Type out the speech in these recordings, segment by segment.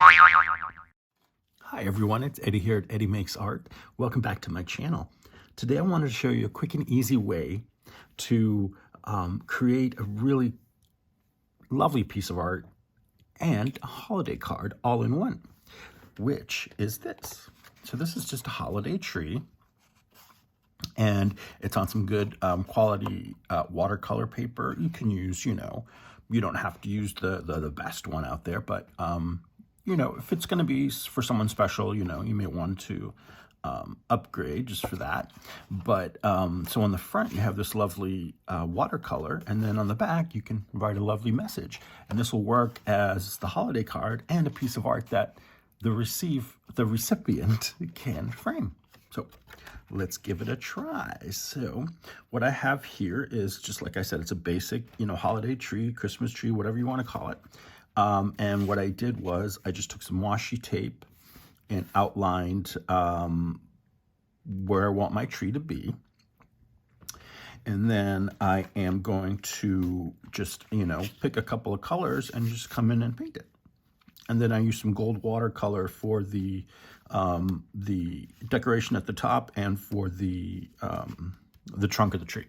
Hi everyone, it's Eddie here at Eddie Makes Art. Welcome back to my channel. Today I wanted to show you a quick and easy way to create a really lovely piece of art and a holiday card all in one, which is this. So this is just a holiday tree, and it's on some good quality watercolor paper. You can use, you don't have to use the best one out there, but if it's going to be for someone special, you may want to upgrade just for that. But so on the front, you have this lovely watercolor, and then on the back, you can write a lovely message. And this will work as the holiday card and a piece of art that the recipient can frame. So let's give it a try. So what I have here is, just like I said, it's a basic, holiday tree, Christmas tree, whatever you want to call it. And what I did was I just took some washi tape and outlined where I want my tree to be. And then I am going to just, pick a couple of colors and just come in and paint it. And then I use some gold watercolor for the decoration at the top and for the trunk of the tree.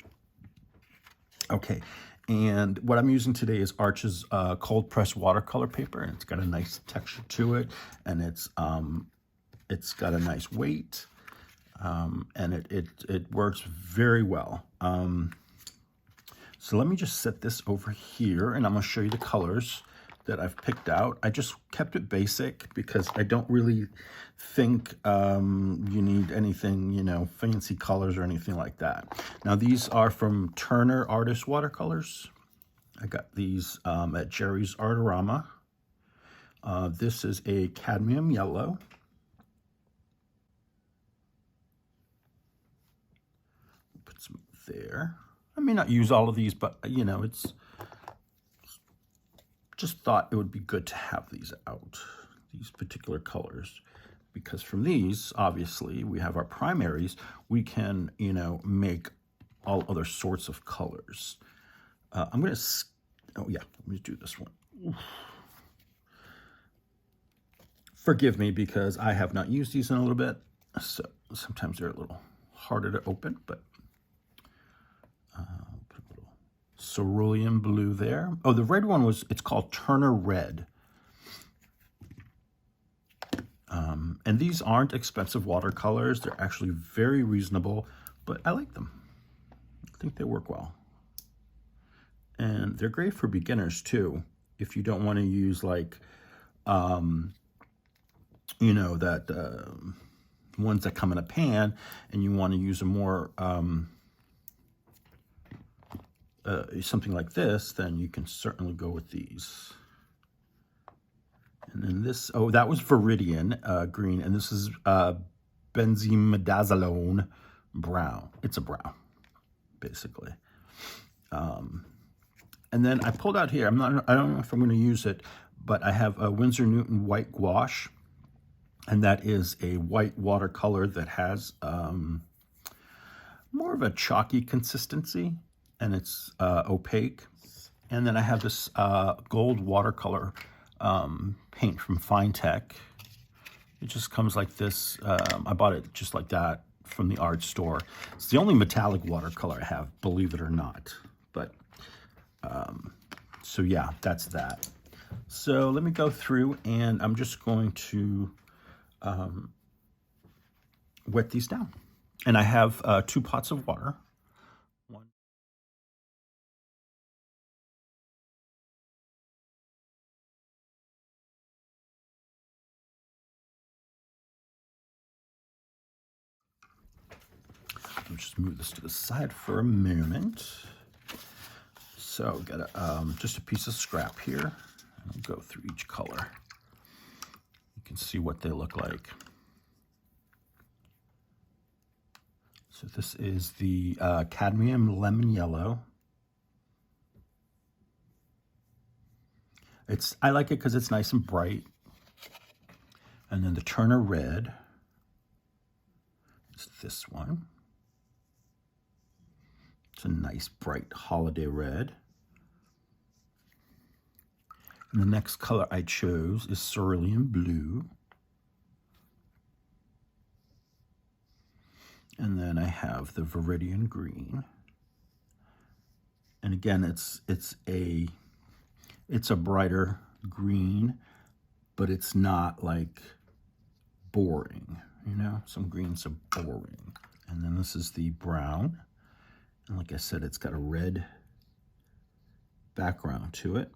Okay, and what I'm using today is Arch's cold pressed watercolor paper, and it's got a nice texture to it, and it's got a nice weight, and it works very well. So let me just set this over here, and I'm going to show you the colors that I've picked out. I just kept it basic because I don't really think you need anything, fancy colors or anything like that. Now, these are from Turner Artist Watercolors. I got these at Jerry's Artorama. This is a cadmium yellow. Put some there. I may not use all of these, but it's just thought it would be good to have these out, these particular colors, because from these, obviously, we have our primaries. We can, make all other sorts of colors. I'm going to, let me do this one. Oof. Forgive me because I have not used these in a little bit, so sometimes they're a little harder to open, but put a little cerulean blue there. Oh, the red one it's called Turner Red. And these aren't expensive watercolors. They're actually very reasonable, but I like them. I think they work well. And they're great for beginners too. If you don't want to use like, ones that come in a pan, and you want to use a more, something like this, then you can certainly go with these. And then this, that was Viridian green, and this is benzimidazolone brown. It's a brown, basically. And then I pulled out here, I don't know if I'm going to use it, but I have a Winsor Newton white gouache, and that is a white watercolor that has more of a chalky consistency, and it's opaque. And then I have this gold watercolor paint from Fine Tech. It just comes like this. I bought it just like that from the art store. It's the only metallic watercolor I have, believe it or not. But so yeah, that's that. So let me go through, and I'm just going to wet these down. And I have 2 pots of water. One. I'll just move this to the side for a moment. So got just a piece of scrap here. I'll go through each color. You can see what they look like. So this is the cadmium lemon yellow. I like it because it's nice and bright. And then the Turner Red. It's this one. It's a nice bright holiday red. And the next color I chose is cerulean blue. And then I have the viridian green. And again, it's a brighter green, but it's not like boring, you know? Some greens are boring. And then this is the brown. And like I said, it's got a red background to it.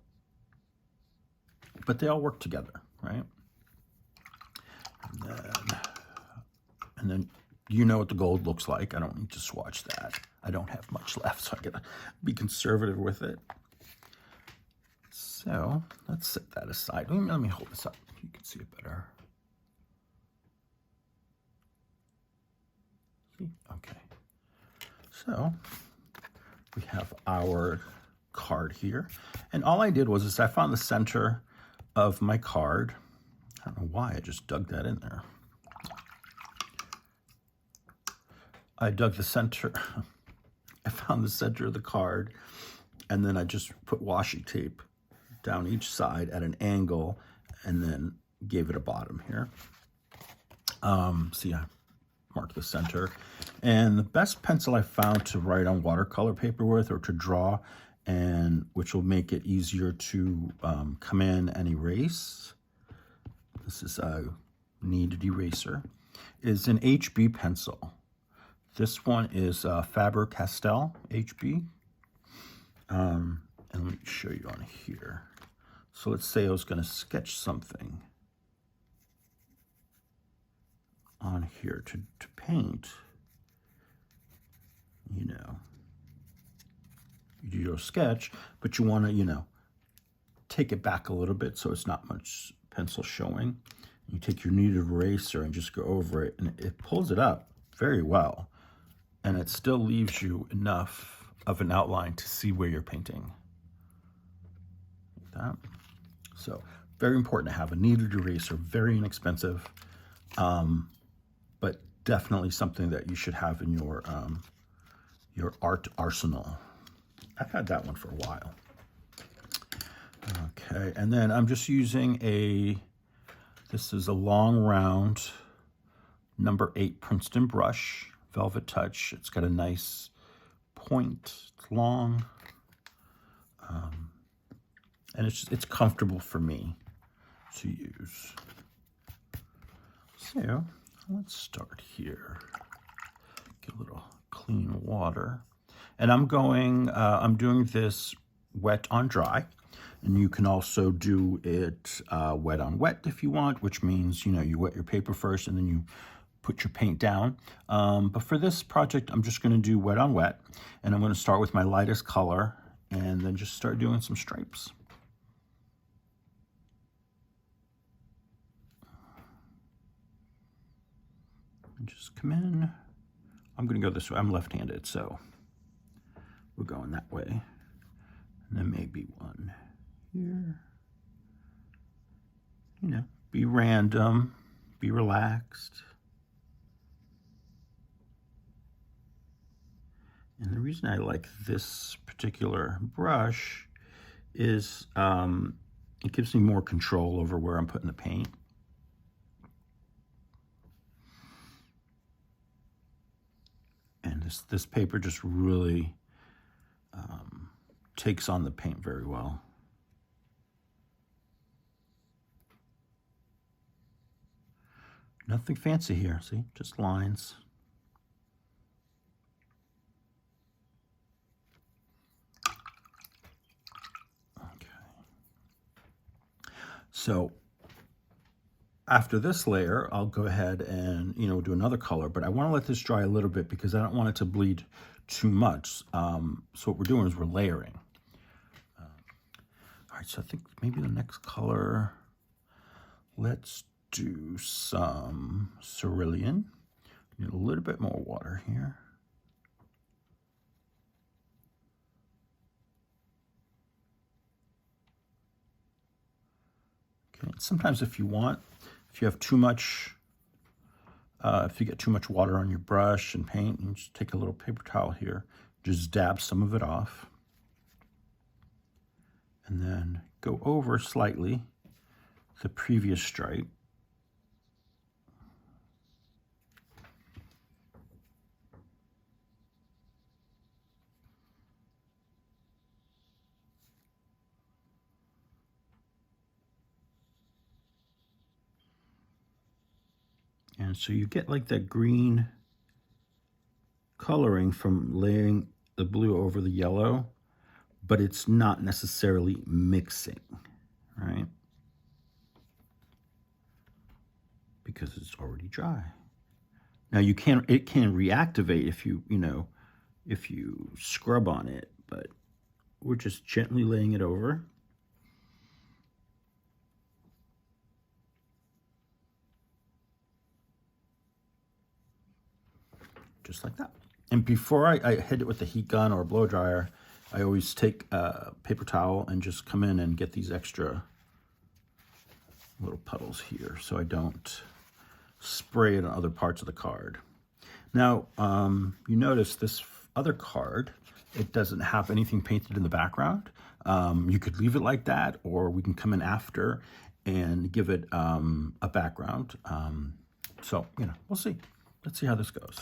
But they all work together, right? And then you know what the gold looks like. I don't need to swatch that. I don't have much left, so I gotta be conservative with it. So let's set that aside. Let me hold this up. You can see it better. See? Okay. So we have our card here. And all I did was I found the center of my card. I don't know why I just dug that in there. I dug the center. I found the center of the card, and then I just put washi tape down each side at an angle, and then gave it a bottom here. See, I marked the center. And the best pencil I found to write on watercolor paper with, or to draw, and which will make it easier to come in and erase. This is a kneaded eraser. Is an HB pencil. This one is Faber-Castell HB. And let me show you on here. So let's say I was going to sketch something on here to paint. You know, you do your sketch, but you want to, you know, take it back a little bit so it's not much pencil showing. You take your kneaded eraser and just go over it, and it pulls it up very well. And it still leaves you enough of an outline to see where you're painting. Like that. So very important to have a kneaded eraser, very inexpensive, but definitely something that you should have in your art arsenal. I've had that one for a while. Okay, and then I'm just using this is a long round number 8 Princeton brush, Velvet Touch. It's got a nice point, it's long, and it's comfortable for me to use. So let's start here. Get a little clean water, and I'm doing this wet on dry, and you can also do it wet on wet if you want, which means, you know, you wet your paper first and then you put your paint down. But for this project, I'm just going to do wet on wet, and I'm going to start with my lightest color and then just start doing some stripes. And just come in. I'm going to go this way. I'm left-handed, so we're going that way. And then maybe one here. You know, be random, be relaxed. And the reason I like this particular brush is it gives me more control over where I'm putting the paint. And this paper just really takes on the paint very well. Nothing fancy here, see? Just lines. So after this layer, I'll go ahead and, you know, do another color, but I want to let this dry a little bit because I don't want it to bleed too much. So what we're doing is we're layering. All right, so I think maybe the next color, let's do some cerulean. Need a little bit more water here. Okay, sometimes if you have too much, if you get too much water on your brush and paint, you just take a little paper towel here, just dab some of it off. and then go over slightly the previous stripe. And so you get like that green coloring from layering the blue over the yellow, but it's not necessarily mixing, right? Because it's already dry. Now it can reactivate if if you scrub on it, but we're just gently laying it over. Just like that. And before I hit it with the heat gun or a blow dryer, I always take a paper towel and just come in and get these extra little puddles here so I don't spray it on other parts of the card. Now, you notice this other card, it doesn't have anything painted in the background. You could leave it like that, or we can come in after and give it a background. So, we'll see. Let's see how this goes.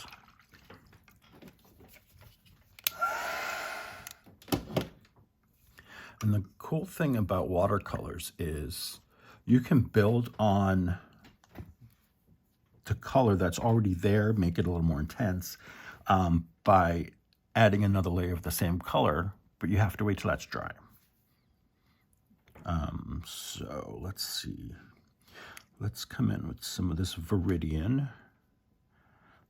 And the cool thing about watercolors is you can build on the color that's already there, make it a little more intense by adding another layer of the same color, but you have to wait till that's dry. So let's see. Let's come in with some of this Viridian,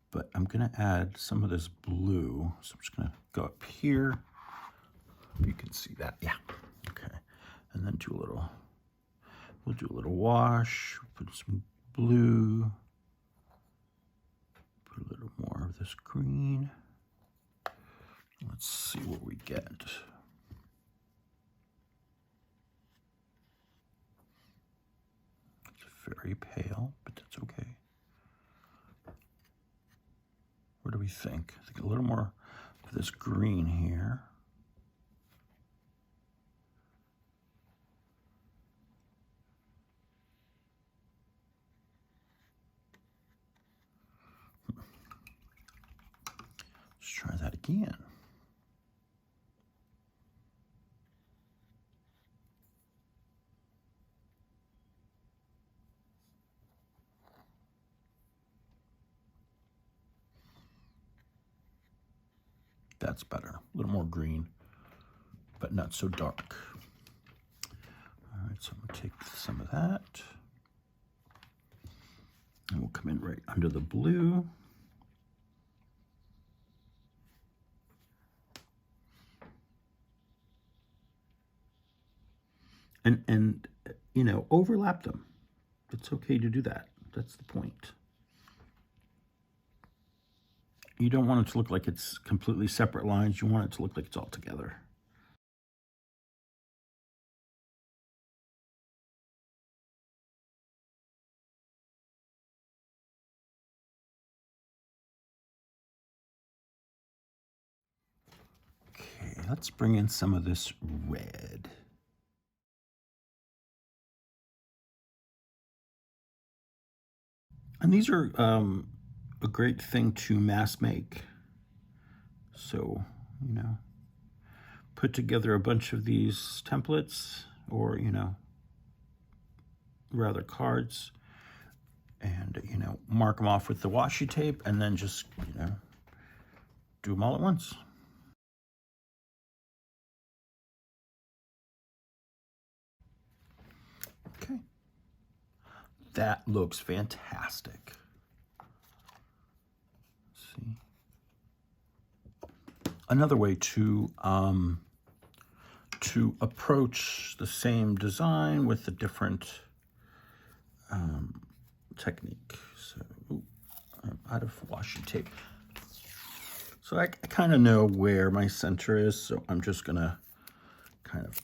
but I'm gonna add some of this blue. So I'm just gonna go up here. You can see that, yeah. Okay, and then we'll do a little wash, put some blue, put a little more of this green. Let's see what we get. It's very pale, but that's okay. What do we think? I think a little more of this green here. Let's try that again. That's better. A little more green, but not so dark. All right, so I'm gonna take some of that. And we'll come in right under the blue. And overlap them. It's okay to do that. That's the point. You don't want it to look like it's completely separate lines. You want it to look like it's all together. Okay, let's bring in some of this red. And these are a great thing to mass make. So, put together a bunch of these templates or, rather cards and, mark them off with the washi tape and then just, do them all at once. Okay. That looks fantastic. Let's see. Another way to approach the same design with a different technique. So I'm out of washi tape. So I kind of know where my center is, so I'm just gonna kind of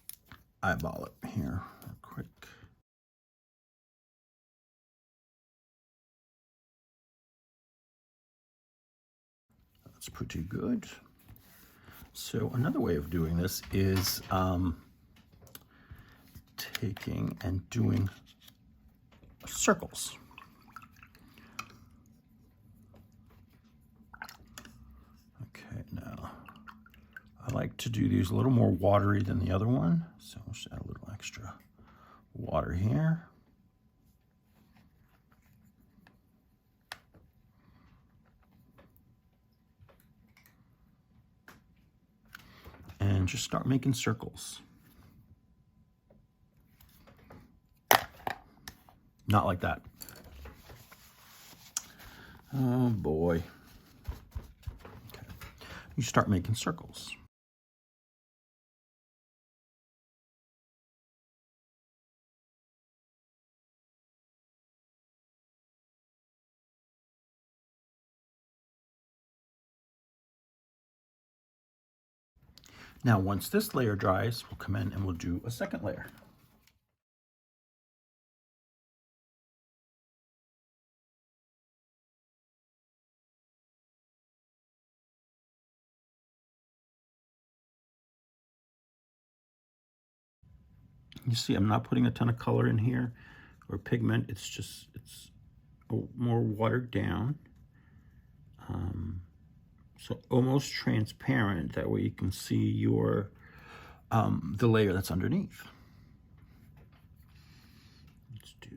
eyeball it here real quick. That's pretty good. So another way of doing this is taking and doing circles. Okay, now I like to do these a little more watery than the other one, so we'll just add a little extra water here. And just start making circles. Not like that. Oh boy. Okay. You start making circles. Now, once this layer dries, we'll come in and we'll do a second layer. You see, I'm not putting a ton of color in here or pigment. It's more watered down. So almost transparent. That way you can see your the layer that's underneath. Let's do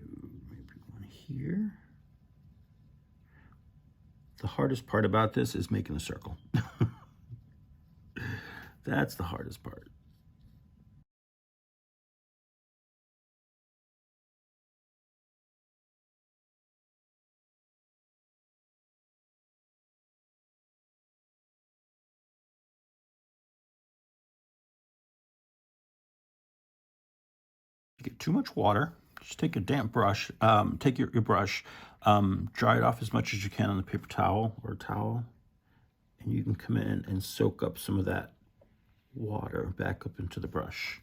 maybe one here. The hardest part about this is making the circle. That's the hardest part. You get too much water, just take a damp brush, take your brush, dry it off as much as you can on the paper towel or towel, and you can come in and soak up some of that water back up into the brush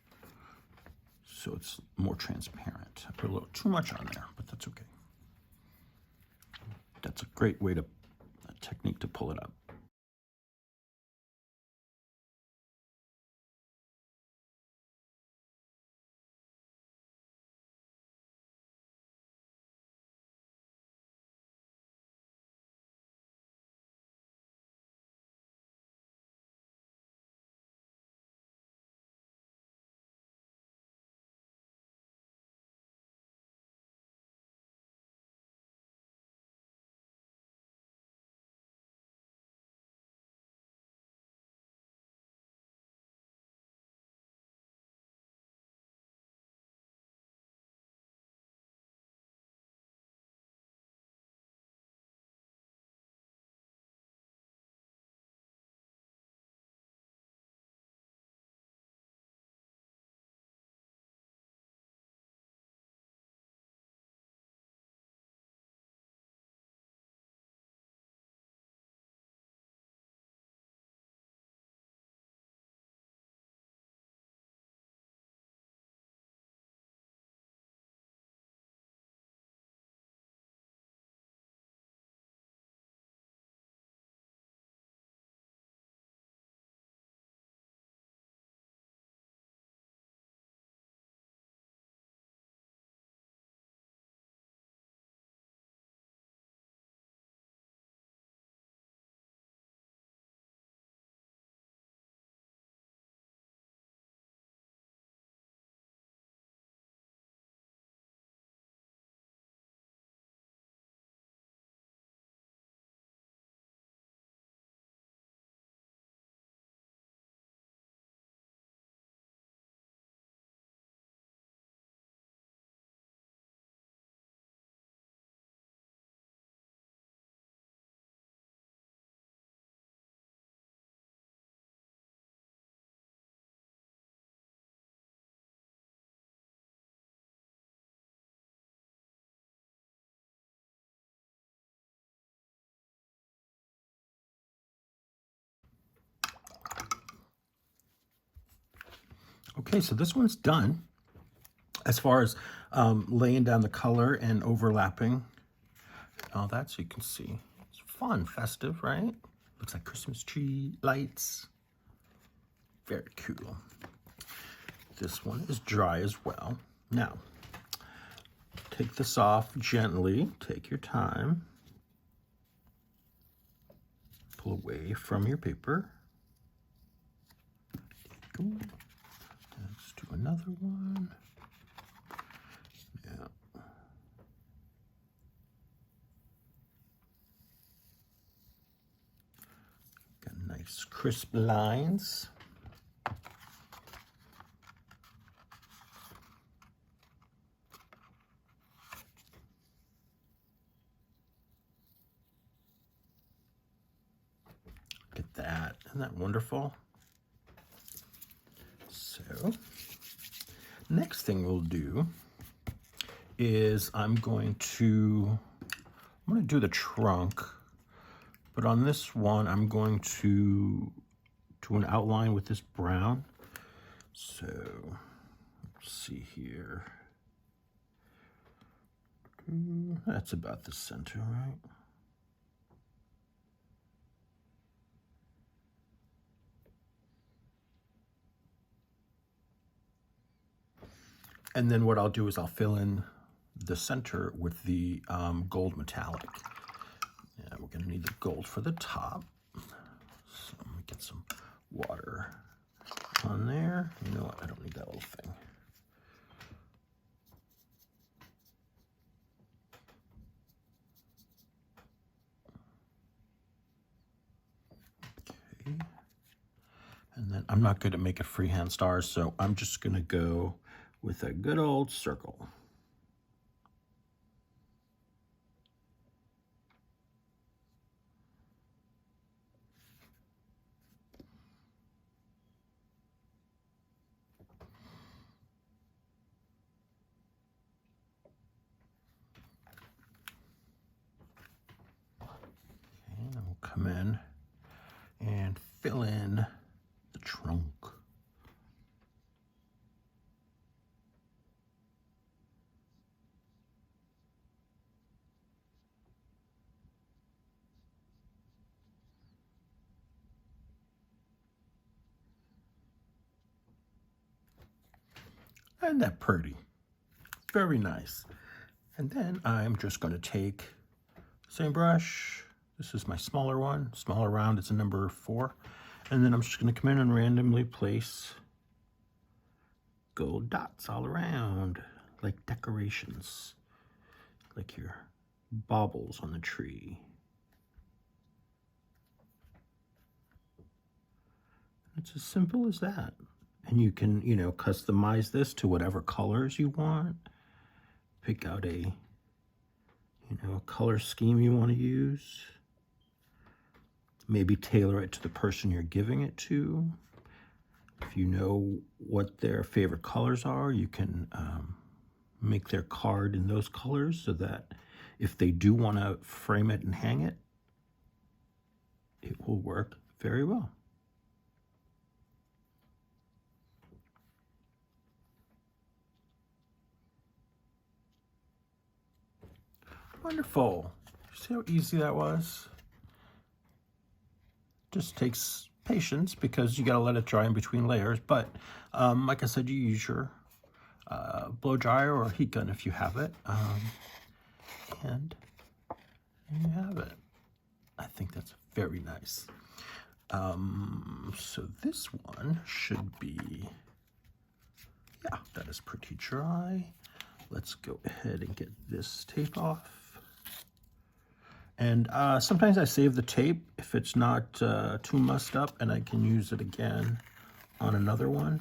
so it's more transparent. I put a little too much on there, but that's okay. That's a great way to, a technique to pull it up. Okay, so this one's done as far as laying down the color and overlapping all that, so you can see. It's fun, festive, right? Looks like Christmas tree lights. Very cool. This one is dry as well. Now, take this off gently. Take your time. Pull away from your paper. Go. Let's do another one. Yeah. Got nice crisp lines. Look at that. Isn't that wonderful? So, next thing we'll do is I'm going to do the trunk, but on this one I'm going to do an outline with this brown. So let's see here. That's about the center, right? And then what I'll do is I'll fill in the center with the gold metallic. Yeah, we're going to need the gold for the top. So let me get some water on there. You know what? I don't need that little thing. Okay. And then I'm not good at making freehand stars, so I'm just going to go with a good old circle. And then we'll come in and fill in the trunk. Isn't that pretty? Very nice. And then I'm just going to take the same brush. This is my smaller one, smaller round. It's a number 4. And then I'm just going to come in and randomly place gold dots all around, like decorations, like your baubles on the tree. It's as simple as that. And you can, you know, customize this to whatever colors you want. Pick out a, you know, a color scheme you want to use. Maybe tailor it to the person you're giving it to. If you know what their favorite colors are, you can make their card in those colors so that if they do want to frame it and hang it, it will work very well. Wonderful. See how easy that was? Just takes patience because you gotta let it dry in between layers. But like I said, you use your blow dryer or heat gun if you have it. And there you have it. I think that's very nice. So this one should be, yeah, that is pretty dry. Let's go ahead and get this tape off. And sometimes I save the tape if it's not too mussed up, and I can use it again on another one.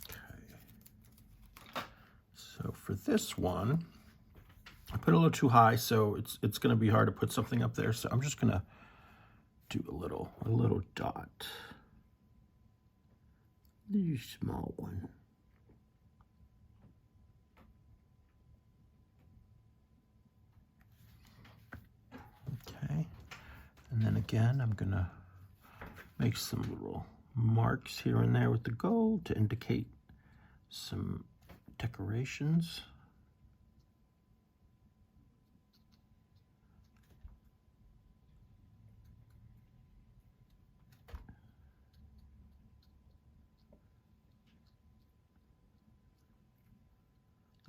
Okay. So for this one, I put it a little too high, so it's going to be hard to put something up there. So I'm just going to do a little dot, a small one. Okay, and then again, I'm gonna make some little marks here and there with the gold to indicate some decorations.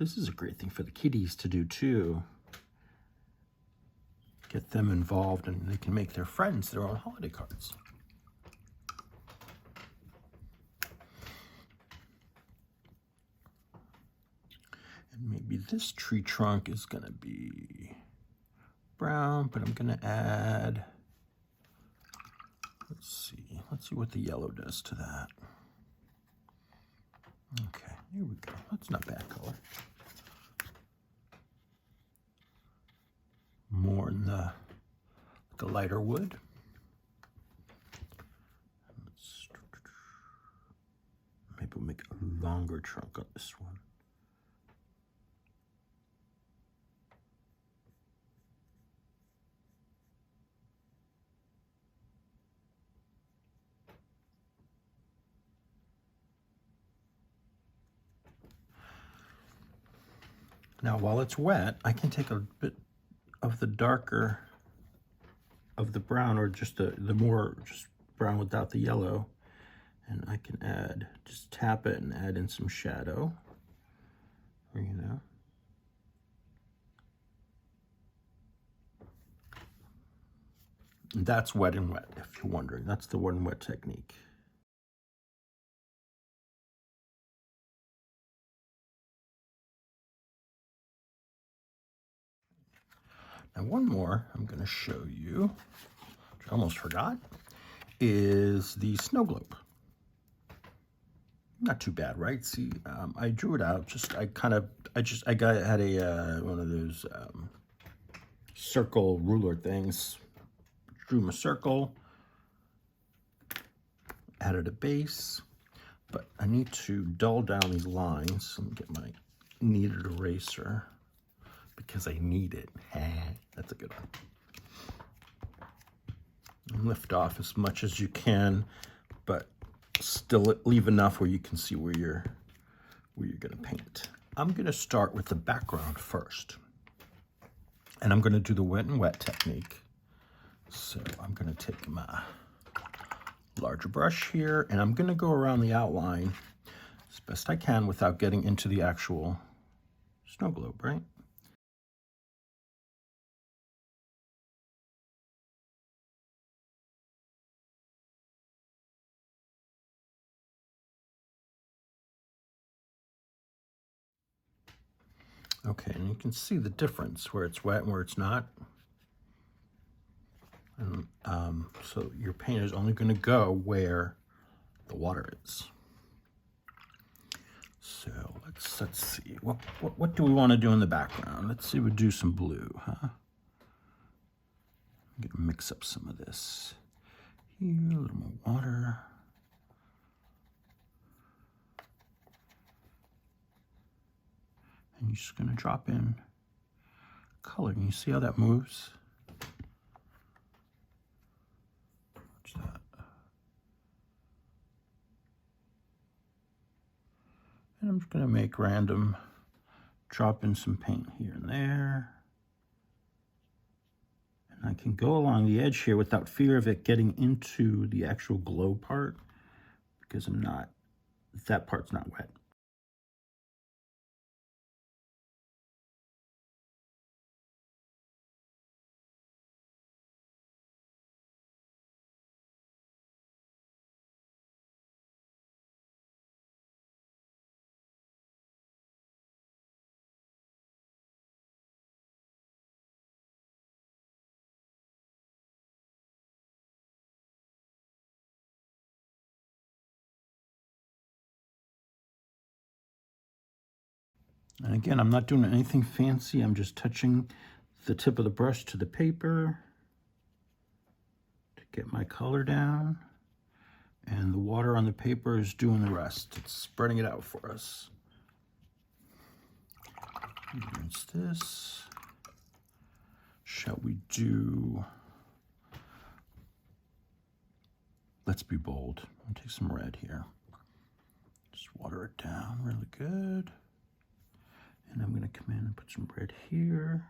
This is a great thing for the kiddies to do too. Get them involved and they can make their friends their own holiday cards. And maybe this tree trunk is going to be brown, but I'm going to add, let's see what the yellow does to that. Okay, here we go. That's not bad color. More in the lighter wood. Maybe we'll make a longer trunk on this one. Now, while it's wet, I can take a bit of the darker of the brown, or just the more just brown without the yellow, and I can add, just tap it and add in some shadow, you know. And that's wet and wet, if you're wondering. That's the wet and wet technique. And one more I'm going to show you, which I almost forgot, is the snow globe. Not too bad, right? See, I drew it out. I had a one of those circle ruler things. Drew him a circle, added a base, but I need to dull down these lines. Let me get my kneaded eraser, because I need it. That's a good one. And lift off as much as you can, but still leave enough where you can see where you're going to paint. I'm going to start with the background first, and I'm going to do the wet and wet technique. So I'm going to take my larger brush here, and I'm going to go around the outline as best I can without getting into the actual snow globe, right? Okay, and you can see the difference where it's wet and where it's not. And, so your paint is only going to go where the water is. So let's see. What do we want to do in the background? Let's see. We'll do some blue, huh? I'm going to mix up some of this. Here, a little more water. And you're just going to drop in color. And you see how that moves? Watch that. And I'm just going to make random, drop in some paint here and there. And I can go along the edge here without fear of it getting into the actual glow part, because that part's not wet. And again, I'm not doing anything fancy. I'm just touching the tip of the brush to the paper to get my color down. And the water on the paper is doing the rest. It's spreading it out for us. Rinse this. Shall we do... Let's be bold. I'll take some red here. Just water it down really good. And I'm going to come in and put some red here.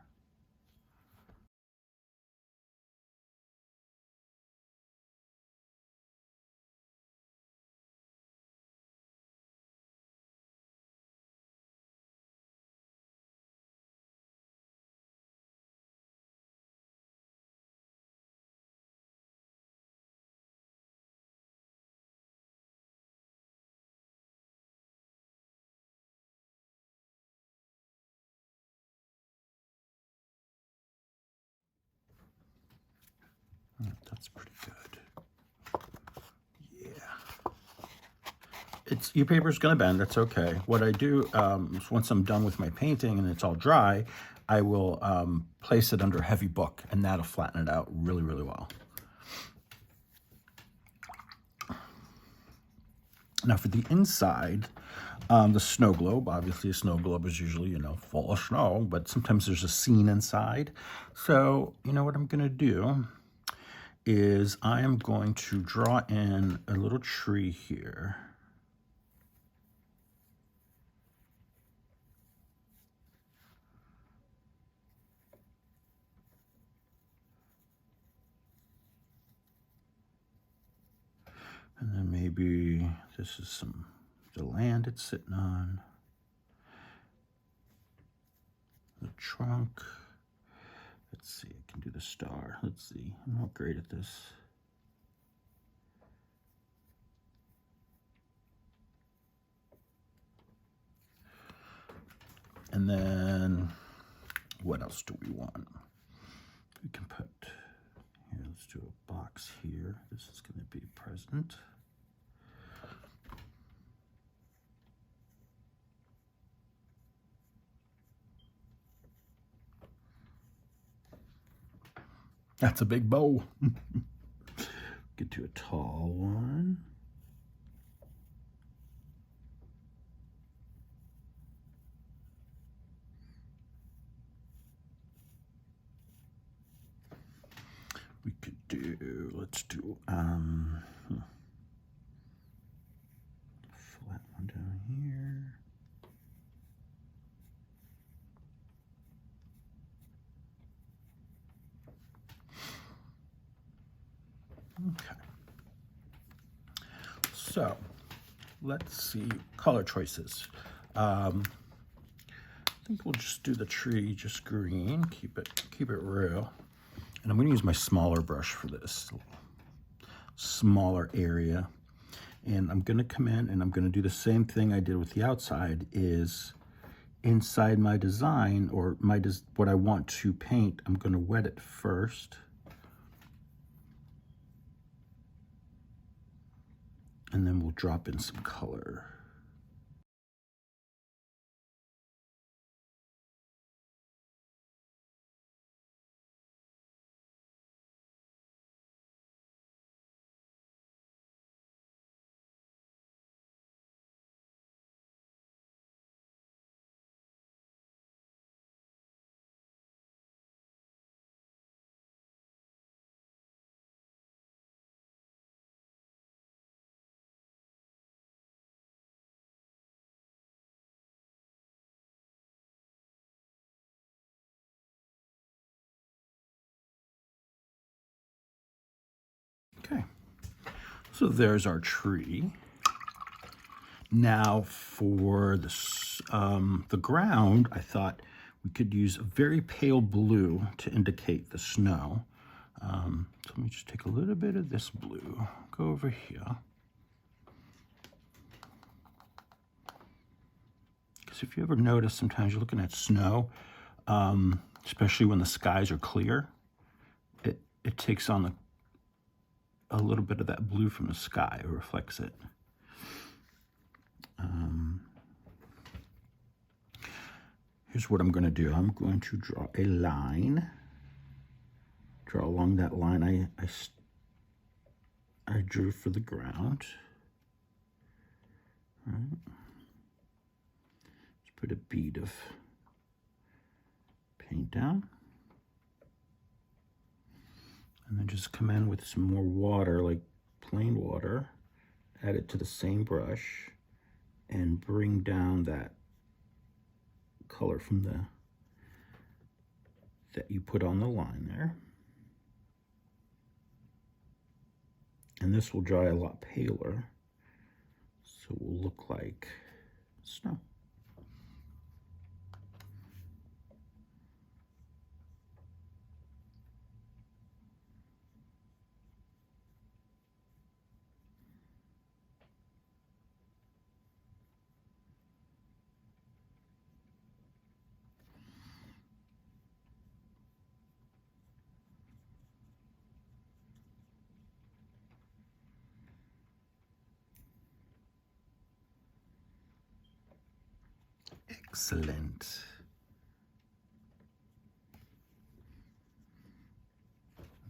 That's pretty good. Yeah. Your paper's gonna bend, that's okay. What I do, is once I'm done with my painting and it's all dry, I will place it under a heavy book, and that'll flatten it out really, really well. Now for the inside, the snow globe, obviously a snow globe is usually, full of snow, but sometimes there's a scene inside. So, what I'm gonna do is I am going to draw in a little tree here. And then maybe this is the land it's sitting on. The trunk. Let's see, I can do the star. Let's see, I'm not great at this. And then, what else do we want? We can put, here, let's do a box here. This is gonna be present. That's a big bow. Get to a tall one. We could do, let's do, flat one down here. Okay. So, let's see color choices. I think we'll just do the tree just green. Keep it real. And I'm going to use my smaller brush for this smaller area. And I'm going to come in and I'm going to do the same thing I did with the outside, is inside my design, or what I want to paint, I'm going to wet it first. And then we'll drop in some color. Okay, so there's our tree. Now for the ground, I thought we could use a very pale blue to indicate the snow. So let me just take a little bit of this blue, go over here. Because if you ever notice, sometimes you're looking at snow, especially when the skies are clear, it takes on a little bit of that blue from the sky, it reflects it. Here's what I'm going to do. I'm going to draw a line. Draw along that line I drew for the ground. All right. Let's put a bead of paint down. And then just come in with some more water, like plain water. Add it to the same brush and bring down that color from that you put on the line there. And this will dry a lot paler, so it will look like snow. Excellent.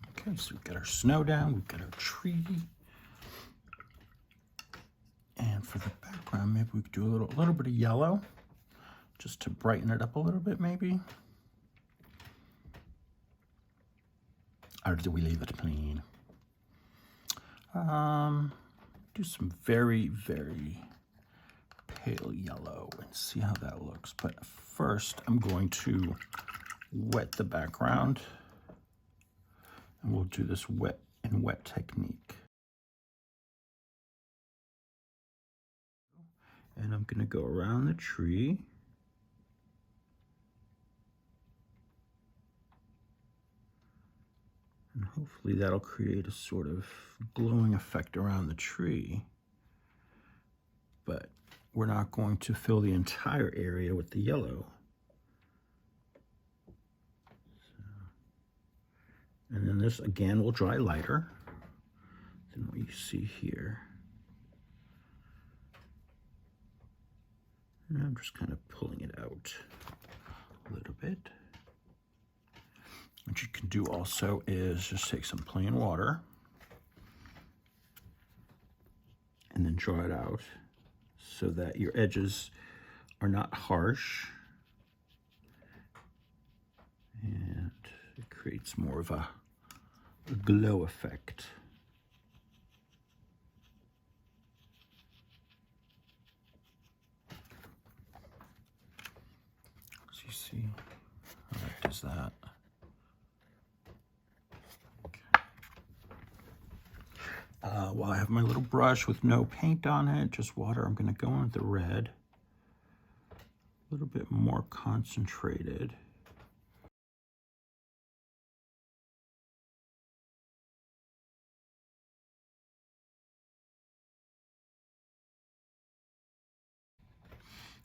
Okay, so we've got our snow down, we've got our tree. And for the background, maybe we could do a little bit of yellow, just to brighten it up a little bit, maybe. Or do we leave it plain? Do some very, very pale yellow and see how that looks. But first, I'm going to wet the background. And we'll do this wet and wet technique. And I'm going to go around the tree. And hopefully that'll create a sort of glowing effect around the tree. But we're not going to fill the entire area with the yellow. And then this, again, will dry lighter than what you see here. And I'm just kind of pulling it out a little bit. What you can do also is just take some plain water and then draw it out so that your edges are not harsh. And it creates more of a glow effect. So you see how that does that. Okay. While I have my little brush with no paint on it, just water, I'm going to go in with the red. A little bit more concentrated.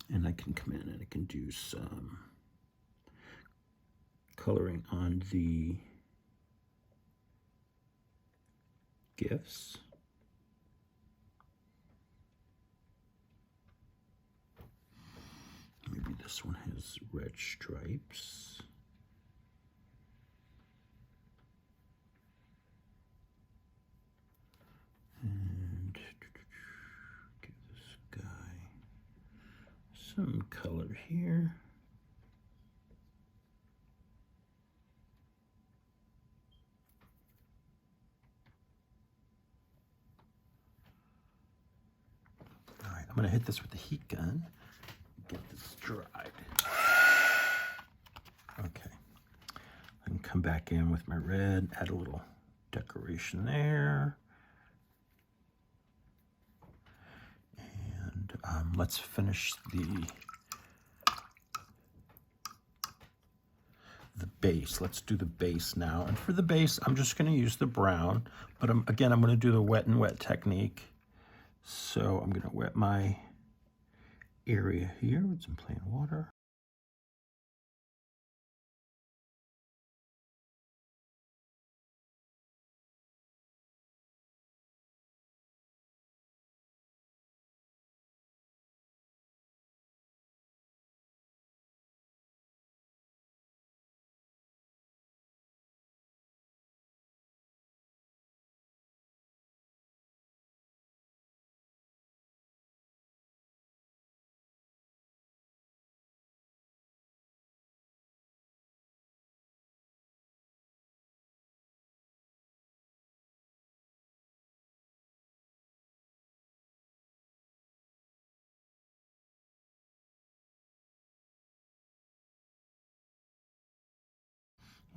And I can come in and I can do some coloring on the gifts. Maybe this one has red stripes. And give this guy some color here. All right, I'm going to hit this with the heat gun. Get this dried. Okay. I can come back in with my red, add a little decoration there. And let's finish the base. Let's do the base now. And for the base, I'm just going to use the brown. But again, I'm going to do the wet and wet technique. So I'm going to wet my area here with some plain water.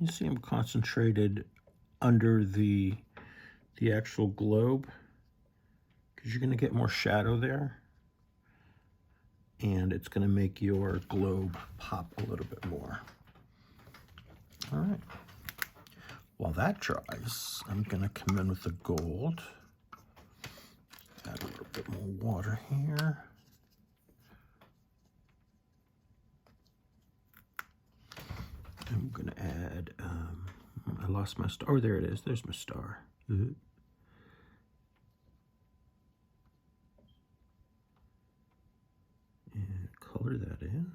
You see I'm concentrated under the actual globe because you're going to get more shadow there. And it's going to make your globe pop a little bit more. All right. While that dries, I'm going to come in with the gold. Add a little bit more water here. I'm going to add, I lost my star. Oh, there it is. There's my star. And color that in.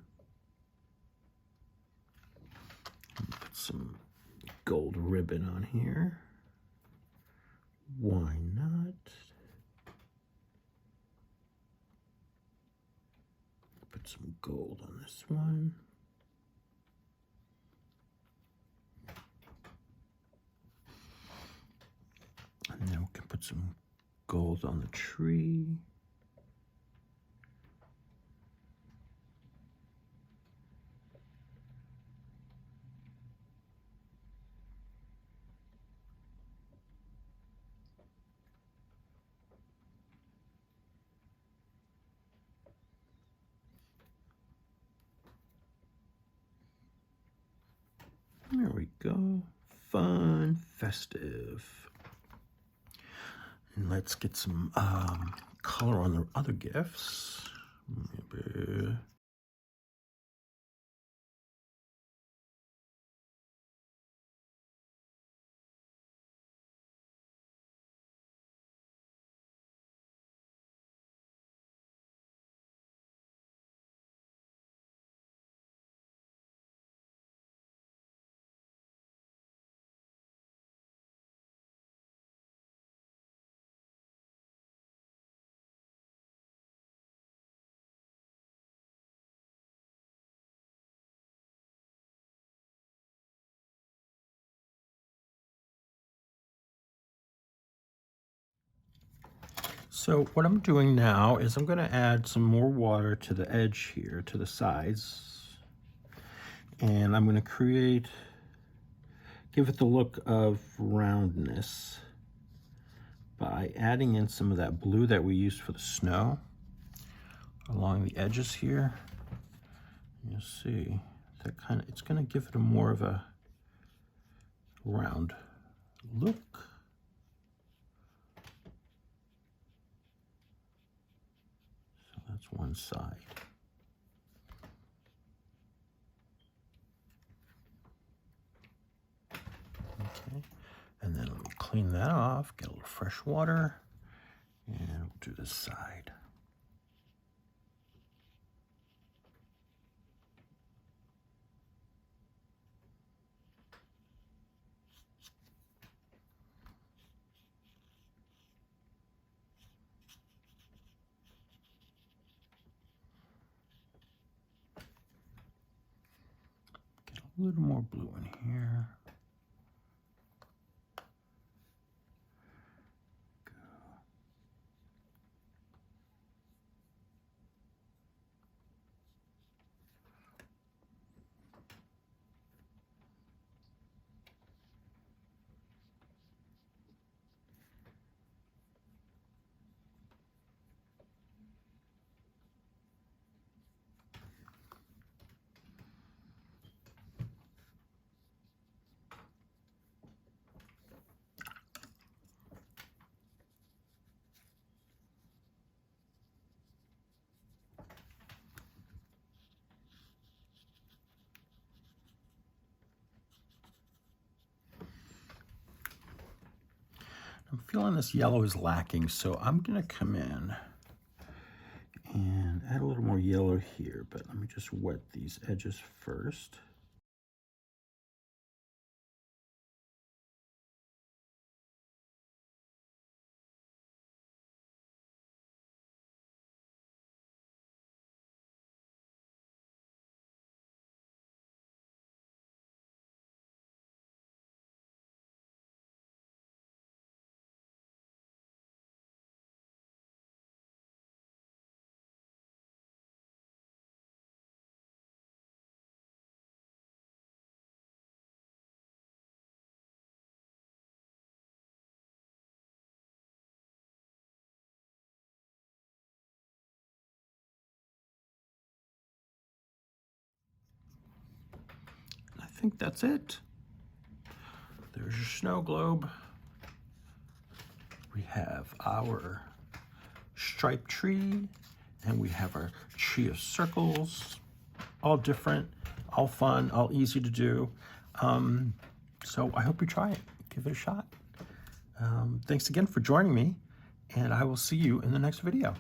some gold ribbon on here. Why not? Put some gold on this one. And then we can put some gold on the tree. There we go. Fun, festive. And let's get some color on the other gifts. Maybe. So what I'm doing now is I'm going to add some more water to the edge here, to the sides. And I'm going to give it the look of roundness by adding in some of that blue that we used for the snow along the edges here. You'll see that it's going to give it more of a round look. So that's one side. Okay, and then let me clean that off, get a little fresh water, and we'll do this side. Get a little more blue in here. I'm feeling this yellow is lacking, so I'm going to come in and add a little more yellow here, but let me just wet these edges first. I think that's it. There's your snow globe. We have our striped tree, and we have our tree of circles, all different, all fun, all easy to do. So I hope you try it. Give it a shot. Thanks again for joining me, and I will see you in the next video.